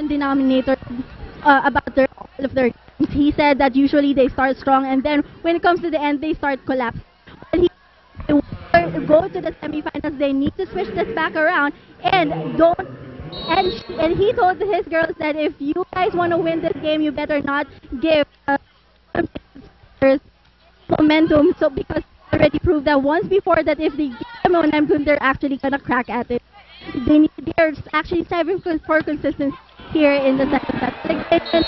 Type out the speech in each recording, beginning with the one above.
common denominator about all of their games. He said that usually they start strong, and then when it comes to the end, they start collapsing. When they go to the semifinals, they need to switch this back around and don't. And he told his girls that if you guys want to win this game, you better not give momentum. So because they already proved that once before that if they give them momentum, they're actually gonna crack at it. They're actually striving for consistency here in the second set.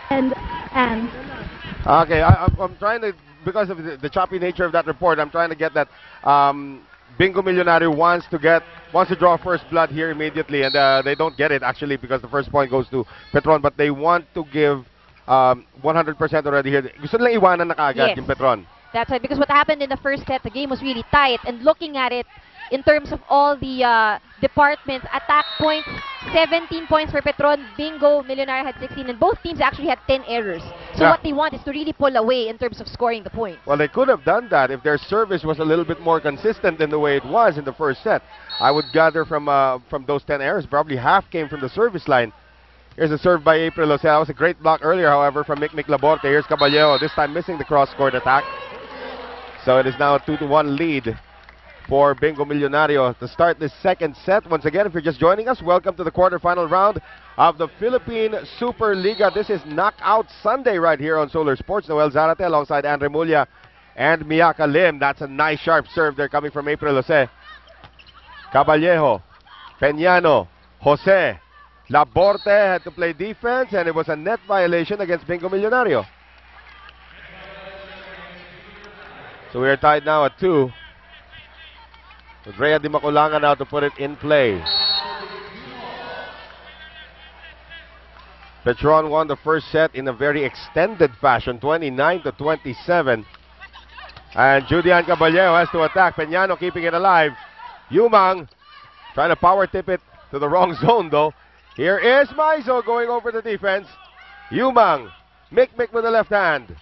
And okay, I'm trying to, because of the choppy nature of that report, I'm trying to get that Bingo Millonario wants to draw first blood here immediately, and they don't get it actually because the first point goes to Petron, but they want to give 100% already here. Gusto nilang iwanan na kaagad yung Petron. That's right, because what happened in the first set, the game was really tight, and looking at it in terms of all the departments, attack points, 17 points for Petron, Bingo Millonario had 16, and both teams actually had 10 errors. So what they want is to really pull away in terms of scoring the points. Well, they could have done that if their service was a little bit more consistent than the way it was in the first set. I would gather from those 10 errors, probably half came from the service line. Here's a serve by April Jose. That was a great block earlier, however, from Mick Laborte. Here's Caballero, this time missing the cross-court attack. So it is now a 2-1 lead for Bingo Millonario to start this second set. Once again, if you're just joining us, welcome to the quarterfinal round of the Philippine Superliga. This is Knockout Sunday right here on Solar Sports. Noel Zarate alongside Andre Mulia and Miyaka Lim. That's a nice sharp serve there coming from April Jose. Caballero, Peñano, Jose, Laborte had to play defense, and it was a net violation against Bingo Millonario. So we are tied now at 2. With Rhea Di Maculanga now to put it in play. Petron won the first set in a very extended fashion, 29-27. And Judian Caballero has to attack. Peñano keeping it alive. Yumang trying to power tip it to the wrong zone though. Here is Maizo going over the defense. Yumang, Mick with the left hand.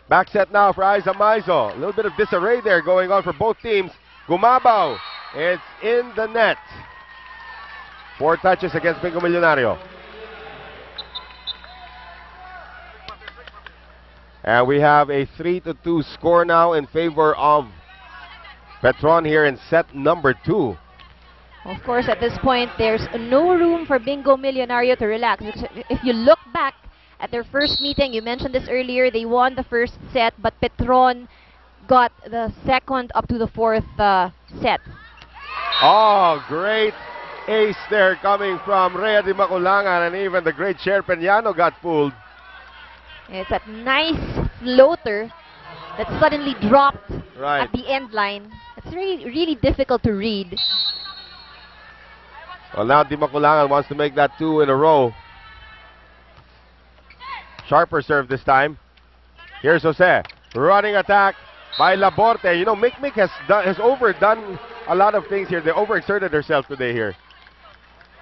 Back set now for Aiza Maizo. A little bit of disarray there going on for both teams. Gumabaw, it's in the net. 4 touches against Bingo Millonario. And we have a 3-2 score now in favor of Petron here in set number 2. Of course, at this point, there's no room for Bingo Millonario to relax. If you look back at their first meeting, you mentioned this earlier, they won the first set, but Petron got the second up to the fourth set. Oh, great ace there coming from Rhea Di Maculangan, and even the great Cher Peñano got fooled. It's that nice floater that suddenly dropped at the end line. It's really difficult to read. Well, now Di Maculangan wants to make that 2 in a row. Sharper serve this time. Here's Jose. Running attack by Laborte. You know, Mick has overdone a lot of things here. They overexerted herself today here.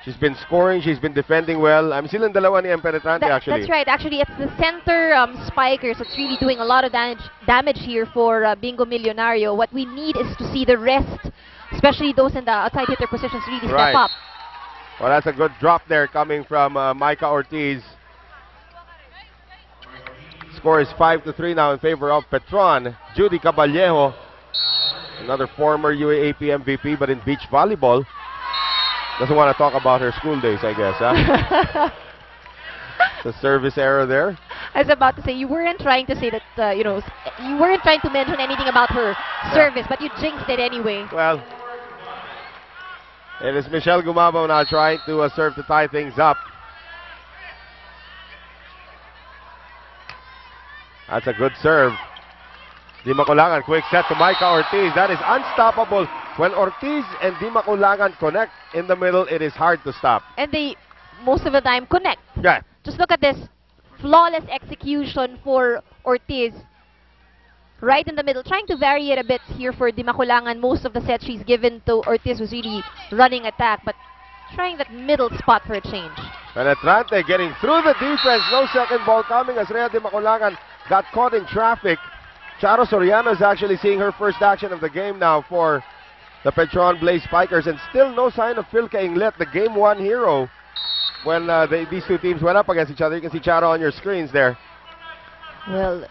She's been scoring. She's been defending well. Silang dalawa ni Penetrante actually. That's right. Actually, it's the center spikers that's really doing a lot of damage here for Bingo Millonario. What we need is to see the rest, especially those in the outside hitter positions, really step up. Well, that's a good drop there coming from Micah Ortiz. Score is 5-3 now in favor of Petron. Judy Caballero, another former UAAP MVP, but in beach volleyball. Doesn't want to talk about her school days, I guess, huh? The service error there. I was about to say, you weren't trying to say that, you weren't trying to mention anything about her service, but you jinxed it anyway. Well, it is Michelle Gumabaw now trying to serve to tie things up. That's a good serve. Di Maculangan, quick set to Micah Ortiz. That is unstoppable. When Ortiz and Di Maculangan connect in the middle, it is hard to stop. And they, most of the time, connect. Yeah. Just look at this. Flawless execution for Ortiz. Right in the middle. Trying to vary it a bit here for Di Maculangan. Most of the sets she's given to Ortiz was really running attack. But trying that middle spot for a change. Penetrante getting through the defense. No second ball coming as Rhea Di Maculangan got caught in traffic. Charo Soriano is actually seeing her first action of the game now for the Petron Blaze Spikers, and still no sign of Philka Inglet, the Game 1 hero when these two teams went up against each other. You can see Charo on your screens there. Well,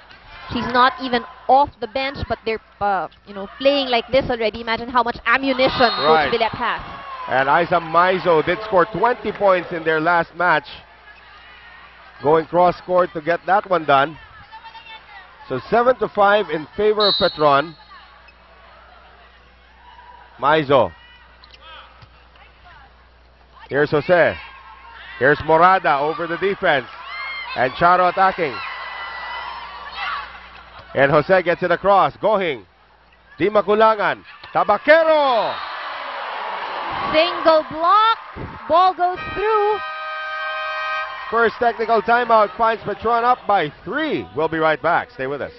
she's not even off the bench, but they're playing like this already. Imagine how much ammunition Right. Coach Villet has. And Isa Maizo did score 20 points in their last match. Going cross-court to get that one done. So 7-5 in favor of Petron. Maizo. Here's Jose. Here's Morada over the defense. And Charo attacking. And Jose gets it across. Gohing. Di Makulangan. Tabaquero. Single block. Ball goes through. First technical timeout finds Petron up by 3. We'll be right back. Stay with us.